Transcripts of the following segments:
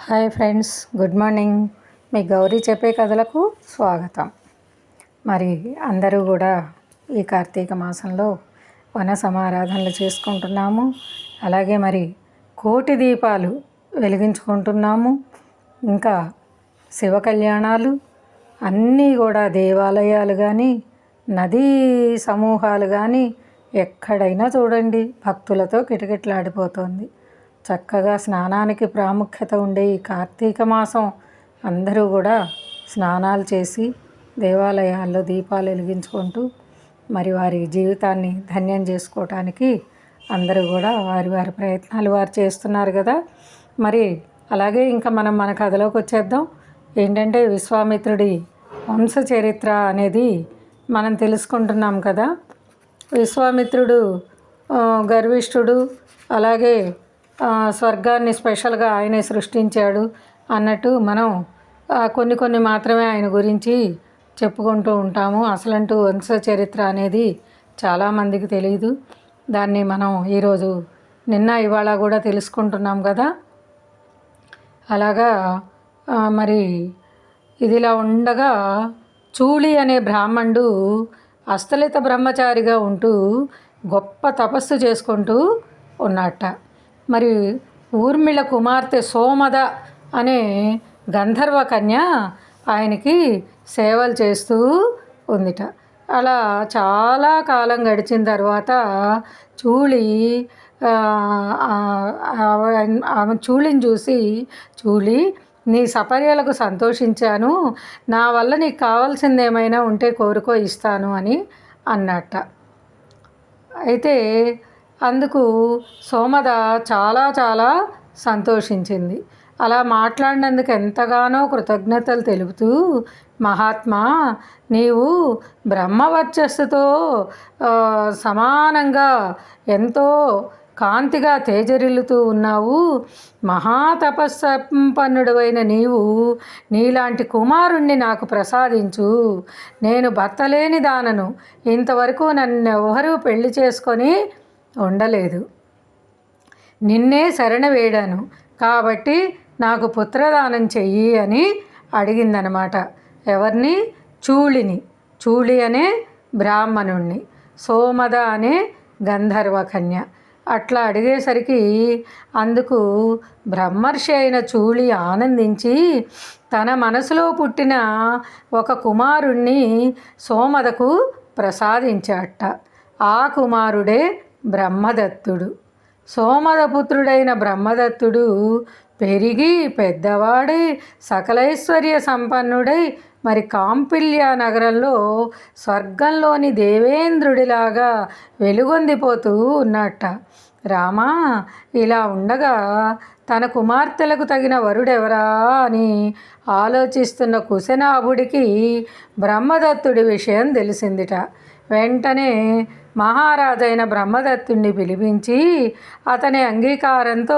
Hi friends, good morning. మీ గౌరీ చెప్పే కథలకు స్వాగతం. మరి అందరూ కూడా ఈ కార్తీక మాసంలో వన సమారాధనలు చేసుకుంటున్నాము. అలాగే మరి కోటి దీపాలు వెలిగించుకుంటున్నాము. ఇంకా శివ కళ్యాణాలు అన్నీ కూడా దేవాలయాలు కానీ నదీ సమూహాలు కానీ ఎక్కడైనా చూడండి భక్తులతో కిటకిటలాడిపోతుంది. చక్కగా స్నానానికి ప్రాముఖ్యత ఉండే ఈ కార్తీక మాసం అందరూ కూడా స్నానాలు చేసి దేవాలయాల్లో దీపాలు వెలిగించుకుంటూ మరి వారి జీవితాన్ని ధన్యం చేసుకోవటానికి అందరూ కూడా వారి వారి ప్రయత్నాలు వారు చేస్తున్నారు కదా. మరి అలాగే ఇంకా మన కథలోకి వచ్చేద్దాం. ఏంటంటే విశ్వామిత్రుడి వంశ చరిత్ర అనేది మనం తెలుసుకుంటున్నాం కదా. విశ్వామిత్రుడు గర్విష్ఠుడు, అలాగే స్వర్గాన్ని స్పెషల్గా ఆయనే సృష్టించాడు అన్నట్టు మనం కొన్ని మాత్రమే ఆయన గురించి చెప్పుకుంటూ ఉంటాము. అసలంటూ వంశ చరిత్ర అనేది చాలామందికి తెలియదు. దాన్ని మనం ఈరోజు ఇవాళ కూడా తెలుసుకుంటున్నాం కదా. అలాగా మరి ఇదిలా ఉండగా చూళి అనే బ్రాహ్మణుడు అస్థలిత బ్రహ్మచారిగా ఉంటూ గొప్ప తపస్సు చేసుకుంటూ ఉన్నట్ట. మరి ఊర్మిళ కుమార్తె సోమద అనే గంధర్వ కన్య ఆయనకి సేవలు చేస్తూ ఉందిట. అలా చాలా కాలం గడిచిన తర్వాత చూళి ఆమె చూళిని చూసి, చూళి నీ సపర్యలకు సంతోషించాను, నా వల్ల నీకు కావాల్సింది ఏమైనా ఉంటే కోరుకో ఇస్తాను అని అన్నట్ట. అయితే అందుకు సోమద చాలా సంతోషించింది. అలా మాట్లాడినందుకు ఎంతగానో కృతజ్ఞతలు తెలుపుతూ, మహాత్మా, నీవు బ్రహ్మవర్చస్సుతో సమానంగా ఎంతో కాంతిగా తేజరిల్లుతూ ఉన్నావు. మహాతపస్సంపన్నుడైన నీవు నీలాంటి కుమారుణ్ణి నాకు ప్రసాదించు. నేను భర్తలేని దానను, ఇంతవరకు నన్నెవరూ పెళ్లి చేసుకొని ఉండలేదు. నిన్నే శరణ వేడాను కాబట్టి నాకు పుత్రదానం చెయ్యి అని అడిగిందనమాట. ఎవరిని? చూళిని. చూళి అనే బ్రాహ్మణుణ్ణి, సోమద అనే గంధర్వ కన్య. అట్లా అడిగేసరికి అందుకు బ్రహ్మర్షి అయిన చూళి ఆనందించి తన మనసులో పుట్టిన ఒక కుమారుణ్ణి సోమదకు ప్రసాదించాట. ఆ కుమారుడే బ్రహ్మదత్తుడు. సోమదపుత్రుడైన బ్రహ్మదత్తుడు పెరిగి పెద్దవాడై సకలైశ్వర్య సంపన్నుడై మరి కాంపిల్య నగరంలో స్వర్గంలోని దేవేంద్రుడిలాగా వెలుగొందిపోతూ ఉన్నట్ట. రామా, ఇలా ఉండగా తన కుమార్తెలకు తగిన వరుడెవరా అని ఆలోచిస్తున్న కుశనాభుడికి బ్రహ్మదత్తుడి విషయం తెలిసిందిట. వెంటనే మహారాజైన బ్రహ్మదత్తుడిని పిలిపించి అతని అంగీకారంతో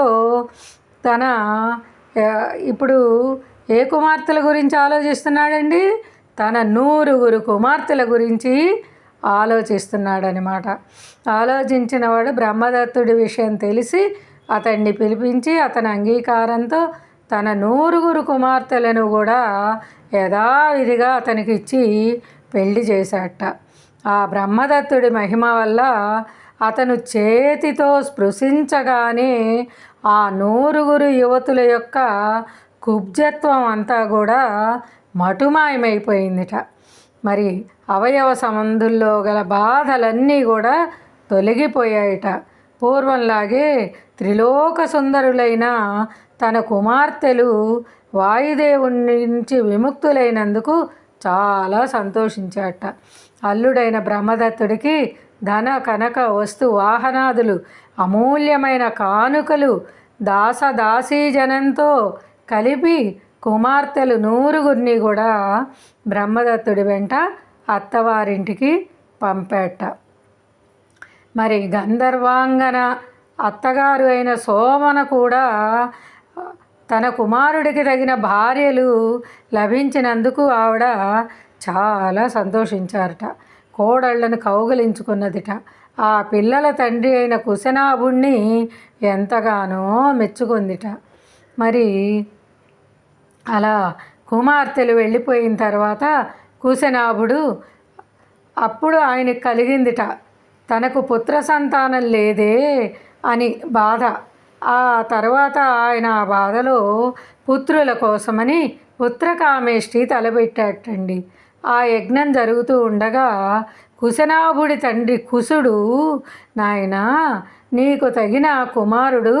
ఇప్పుడు ఏ కుమార్తెల గురించి ఆలోచిస్తున్నాడండి? తన 9 కుమార్తెల గురించి ఆలోచిస్తున్నాడనమాట. ఆలోచించినవాడు బ్రహ్మదత్తుడి విషయం తెలిసి అతన్ని పిలిపించి అతని అంగీకారంతో తన 9 కుమార్తెలను కూడా యథావిధిగా అతనికి ఇచ్చి పెళ్లి చేశాట. ఆ బ్రహ్మదత్తుడి మహిమ వల్ల అతను చేతితో స్పృశించగానే ఆ 9 యువతుల యొక్క కుబ్జత్వం అంతా కూడా మటుమాయమైపోయిందిట. మరి అవయవ సంబంధుల్లో గల బాధలన్నీ కూడా తొలగిపోయాయిట. పూర్వంలాగే త్రిలోక సుందరులైన తన కుమార్తెలు వాయుదేవుడి నుంచి విముక్తులైనందుకు చాలా సంతోషించాట. అల్లుడైన బ్రహ్మదత్తుడికి ధన కనక వస్తు వాహనాదులు, అమూల్యమైన కానుకలు, దాసదాసీజనంతో కలిపి కుమార్తెలు 9 కూడా బ్రహ్మదత్తుడి వెంట అత్తవారింటికి పంపేట. మరి గంధర్వాంగన అత్తగారు అయిన సోమన కూడా తన కుమారుడికి తగిన భార్యలు లభించినందుకు ఆవిడ చాలా సంతోషించారట. కోడళ్లను కౌగిలించుకున్నదిట. ఆ పిల్లల తండ్రి అయిన కుశనాభుణ్ణి ఎంతగానో మెచ్చుకుందిట. మరి అలా కుమార్తెలు వెళ్ళిపోయిన తర్వాత కూశనాభుడు అప్పుడు ఆయనకు కలిగిందిట, తనకు పుత్ర సంతానం లేదే అని బాధ. ఆ తర్వాత ఆయన ఆ బాధలో పుత్రుల కోసమని పుత్రకామేష్టి తలపెట్టాటండి. ఆ యజ్ఞం జరుగుతూ ఉండగా కుశనాభుడి తండ్రి కుశుడు, నాయనా నీకు తగిన కుమారుడు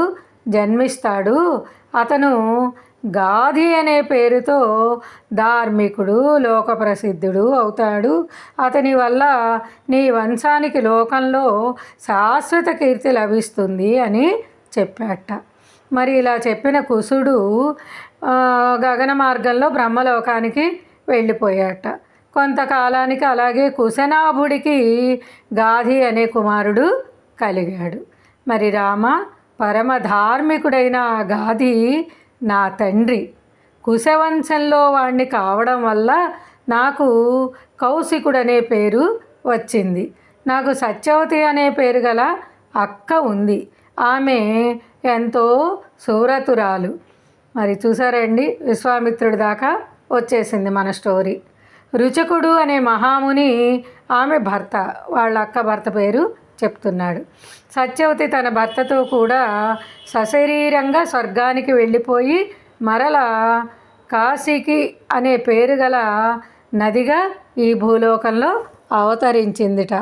జన్మిస్తాడు, అతను గాధి అనే పేరుతో ధార్మికుడు, లోకప్రసిద్ధుడు అవుతాడు, అతని వల్ల నీ వంశానికి లోకంలో శాశ్వత కీర్తి లభిస్తుంది అని చెప్పాట. మరి ఇలా చెప్పిన కుశుడు గగన మార్గంలో బ్రహ్మలోకానికి వెళ్ళిపోయాట. కొంతకాలానికి అలాగే కుశనాభుడికి గాధి అనే కుమారుడు కలిగాడు. మరి రామ, పరమ ధార్మికుడైన ఆ గాధి నా తండ్రి, కుశవంశంలో వాణ్ణి కావడం వల్ల నాకు కౌశికుడనే పేరు వచ్చింది. నాకు సత్యవతి అనే పేరు గల అక్క ఉంది, ఆమె ఎంతో సూరతురాలు. మరి చూసారండి, విశ్వామిత్రుడి దాకా వచ్చేసింది మన స్టోరీ. రుచకుడు అనే మహాముని ఆమె భర్త, వాళ్ళ అక్క భర్త పేరు చెప్తున్నాడు. సత్యవతి తన భర్తతో కూడా సశరీరంగా స్వర్గానికి వెళ్ళిపోయి మరలా కాశీకి అనే పేరు గల నదిగా ఈ భూలోకంలో అవతరించిందిట.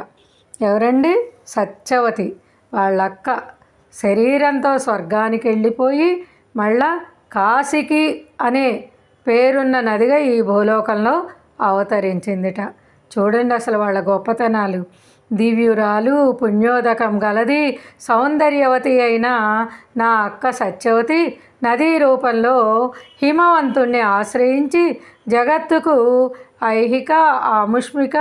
ఎవరండి? సత్యవతి. వాళ్ళక్క శరీరంతో స్వర్గానికి వెళ్ళిపోయి మళ్ళా కాశీకి అనే పేరున్న నదిగా ఈ భూలోకంలో అవతరించిందిట. చూడండి అసలు వాళ్ళ గొప్పతనాలు. దివ్యురాలు, పుణ్యోదకం గలది, సౌందర్యవతి అయిన నా అక్క సత్యవతి నదీ రూపంలో హిమవంతుణ్ణి ఆశ్రయించి జగత్తుకు ఐహిక ఆముష్మిక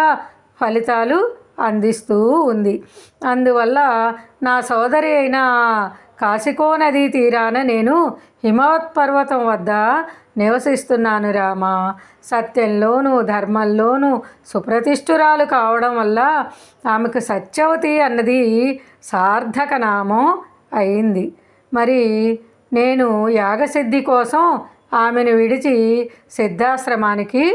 ఫలితాలు అందిస్తూ ఉంది. అందువల్ల నా సోదరి అయిన కాశికో నదీ తీరాన నేను హిమవత్ పర్వతం వద్ద నివసిస్తున్నాను రామ. సత్యంలోనూ ధర్మంలోనూ సుప్రతిష్ఠురాలు కావడం వల్ల ఆమెకు సత్యవతి అన్నది సార్థక నామం అయింది. మరి నేను యాగసిద్ధి కోసం ఆమెను విడిచి సిద్ధాశ్రమానికి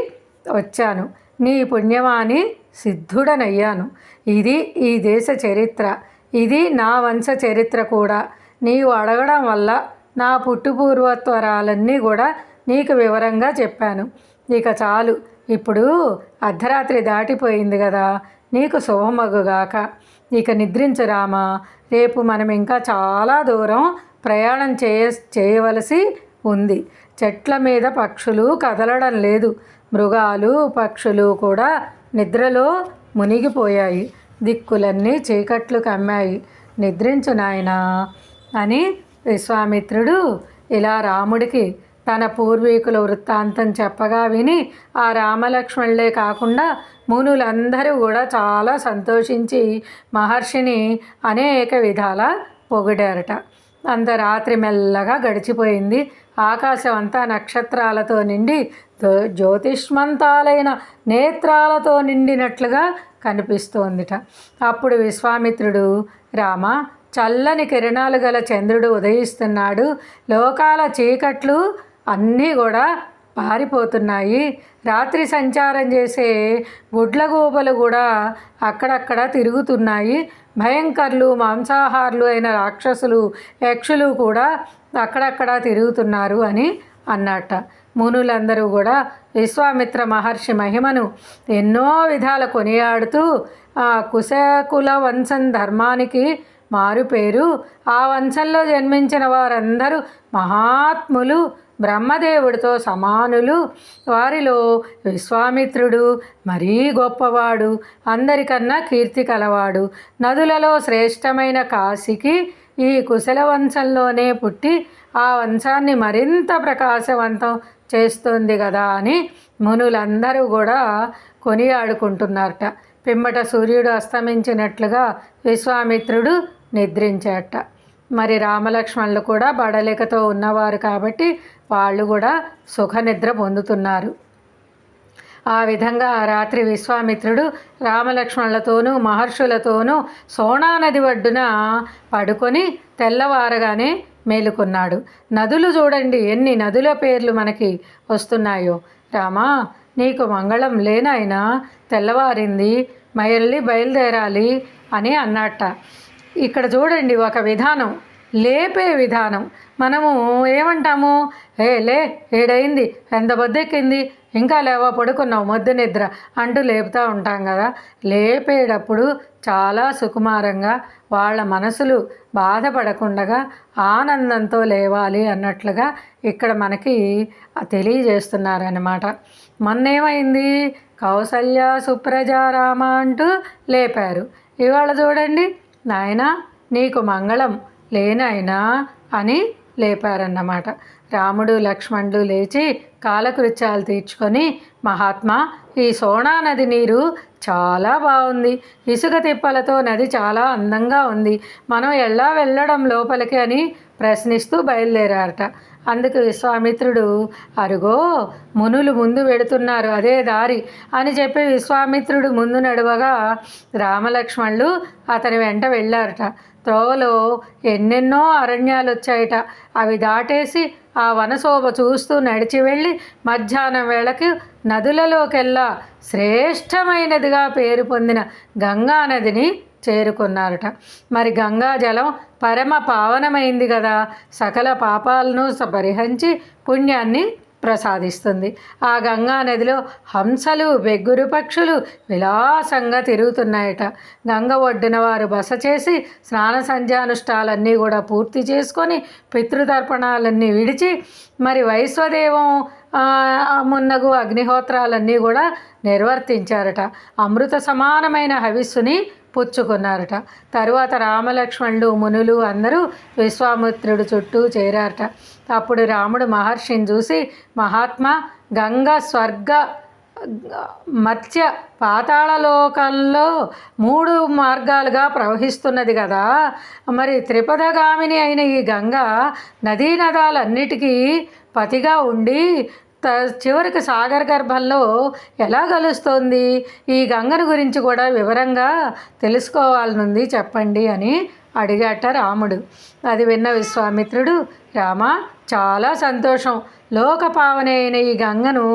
వచ్చాను. నీ పుణ్యమాని సిద్ధుడనయ్యాను. ఇది ఈ దేశ చరిత్ర, ఇది నా వంశ చరిత్ర కూడా. నీవు అడగడం వల్ల నా పుట్టుపూర్వత్వరాలన్నీ కూడా నీకు వివరంగా చెప్పాను. ఇక చాలు, ఇప్పుడు అర్ధరాత్రి దాటిపోయింది కదా, నీకు శుభమగుగాక. ఇక నిద్రించు రామా. రేపు మనం ఇంకా చాలా దూరం ప్రయాణం చేయవలసి ఉంది. చెట్ల మీద పక్షులు కదలడం లేదు, మృగాలు పక్షులు కూడా నిద్రలో మునిగిపోయాయి, దిక్కులన్నీ చీకట్లు కమ్మాయి. నిద్రించు నాయనా అని విశ్వామిత్రుడు ఇలా రాముడికి తన పూర్వీకుల వృత్తాంతం చెప్పగా విని ఆ రామలక్ష్మణులే కాకుండా మునులందరూ కూడా చాలా సంతోషించి మహర్షిని అనేక విధాల పొగిడారట. అంత రాత్రి మెల్లగా గడిచిపోయింది. ఆకాశం అంతా నక్షత్రాలతో నిండి జ్యోతిష్మంతాలైన నేత్రాలతో నిండినట్లుగా కనిపిస్తోందిట. అప్పుడు విశ్వామిత్రుడు, రామ, చల్లని కిరణాలు గల చంద్రుడు ఉదయిస్తున్నాడు, లోకాల చీకట్లు అన్నీ కూడా పారిపోతున్నాయి, రాత్రి సంచారం చేసే గుడ్లగూబలు కూడా అక్కడక్కడ తిరుగుతున్నాయి, భయంకరులు మాంసాహారులు అయిన రాక్షసులు యక్షులు కూడా అక్కడక్కడ తిరుగుతున్నారు అని అన్నట్ట. మునులందరూ కూడా విశ్వామిత్ర మహర్షి మహిమను ఎన్నో విధాల కొనియాడుతూ ఆ కుశకుల వంశం ధర్మానికి మారుపేరు, ఆ వంశంలో జన్మించిన వారందరూ మహాత్ములు, బ్రహ్మదేవుడితో సమానులు, వారిలో విశ్వామిత్రుడు మరీ గొప్పవాడు, అందరికన్నా కీర్తి కలవాడు, నదులలో శ్రేష్టమైన కాశీకి ఈ కుశల వంశంలోనే పుట్టి ఆ వంశాన్ని మరింత ప్రకాశవంతం చేస్తుంది కదా అని మునులందరూ కూడా కొనియాడుకుంటున్నారట. పిమ్మట సూర్యుడు అస్తమించినట్లుగా విశ్వామిత్రుడు నిద్రించాట. మరి రామలక్ష్మణులు కూడా బడలికతో ఉన్నవారు కాబట్టి వాళ్ళు కూడా సుఖనిద్ర పొందుతున్నారు. ఆ విధంగా ఆ రాత్రి విశ్వామిత్రుడు రామలక్ష్మణులతోనూ మహర్షులతోనూ సోనా నది ఒడ్డున పడుకొని తెల్లవారగానే మేలుకున్నాడు. నదులు చూడండి, ఎన్ని నదుల పేర్లు మనకి వస్తున్నాయో. రామా, నీకు మంగళం లేనాయనా, తెల్లవారింది, మళ్ళీ బయలుదేరాలి అని అన్నట్ట. ఇక్కడ చూడండి ఒక విధానం, లేపే విధానం. మనము ఏమంటాము, లే, ఏడైంది, ఎంత బొద్దెక్కింది, ఇంకా లేవా, పడుకున్నావు, మొద్దు నిద్ర అంటూ లేపుతూ ఉంటాం కదా. లేపేటప్పుడు చాలా సుకుమారంగా వాళ్ళ మనసులు బాధపడకుండా ఆనందంతో లేవాలి అన్నట్లుగా ఇక్కడ మనకి తెలియజేస్తున్నారన్నమాట. మొన్నేమైంది, కౌసల్య సుప్రజారామ అంటూ లేపారు. ఇవాళ చూడండి, నాయనా నీకు మంగళం లేనాయనా అని లేపారన్నమాట. రాముడు లక్ష్మణుడు లేచి కాలకృత్యాలు తీర్చుకొని, మహాత్మా, ఈ సోనా నది నీరు చాలా బాగుంది, ఇసుక తిప్పలతో నది చాలా అందంగా ఉంది, మనం ఎలా వెళ్ళడం లోపలికి అని ప్రశ్నిస్తూ బయలుదేరారట. అందుకు విశ్వామిత్రుడు, అరుగో మునులు ముందు వెడుతున్నారు, అదే దారి అని చెప్పి విశ్వామిత్రుడు ముందు నడవగా రామలక్ష్మణులు అతని వెంట వెళ్ళారట. త్రోవలో ఎన్నెన్నో అరణ్యాలు వచ్చాయట. అవి దాటేసి ఆ వనశోభ చూస్తూ నడిచి వెళ్ళి మధ్యాహ్నం వేళకి నదులలోకెల్లా శ్రేష్టమైనదిగా పేరు పొందిన గంగా నదిని చేరుకున్నారట. మరి గంగా జలం పరమ పావనమైంది కదా, సకల పాపాలను పరిహరించి పుణ్యాన్ని ప్రసాదిస్తుంది. ఆ గంగా నదిలో హంసలు, బెగ్గురు పక్షులు విలాసంగా తిరుగుతున్నాయట. గంగ ఒడ్డున వారు బస చేసి స్నాన సంధ్యానుష్ఠాలన్నీ కూడా పూర్తి చేసుకొని పితృతర్పణాలన్నీ విడిచి మరి వైశ్వదేవం మున్నగు అగ్నిహోత్రాలన్నీ కూడా నిర్వర్తించారట. అమృత సమానమైన హవిస్సుని పుచ్చుకున్నారట. తరువాత రామలక్ష్మణులు మునులు అందరూ విశ్వామిత్రుడు చుట్టూ చేరారట. అప్పుడు రాముడు మహర్షిని చూసి, మహాత్మా, గంగ స్వర్గ మత్స్య పాతాళలోకంలో 3 మార్గాలుగా ప్రవహిస్తున్నది కదా, మరి త్రిపదగామిని అయిన ఈ గంగ నదీ నదాలన్నిటికీ పతిగా ఉండి చివరికి సాగర గర్భంలో ఎలా కలుస్తోంది, ఈ గంగను గురించి కూడా వివరంగా తెలుసుకోవాలనుంది, చెప్పండి అని అడిగాట రాముడు. అది విన్న విశ్వామిత్రుడు, రామా, చాలా సంతోషం, లోకపావని అయిన ఈ గంగను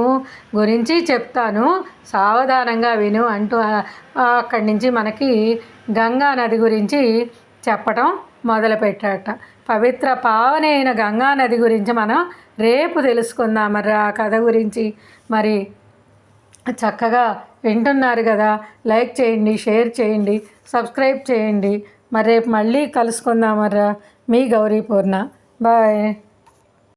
గురించి చెప్తాను, సావధానంగా విను అంటూ అక్కడి నుంచి మనకి గంగా నది గురించి చెప్పటం మొదలుపెట్టాట. పవిత్ర పావని అయిన గంగా నది గురించి మనం రేపు తెలుసుకుందాం. మరి ఆ కథ గురించి మరి చక్కగా వింటున్నారు కదా, లైక్ చేయండి, షేర్ చేయండి, సబ్స్క్రైబ్ చేయండి. మరి రేపు మళ్ళీ కలుసుకుందాం. మర్రా, మీ గౌరీ పూర్ణ. బాయ్.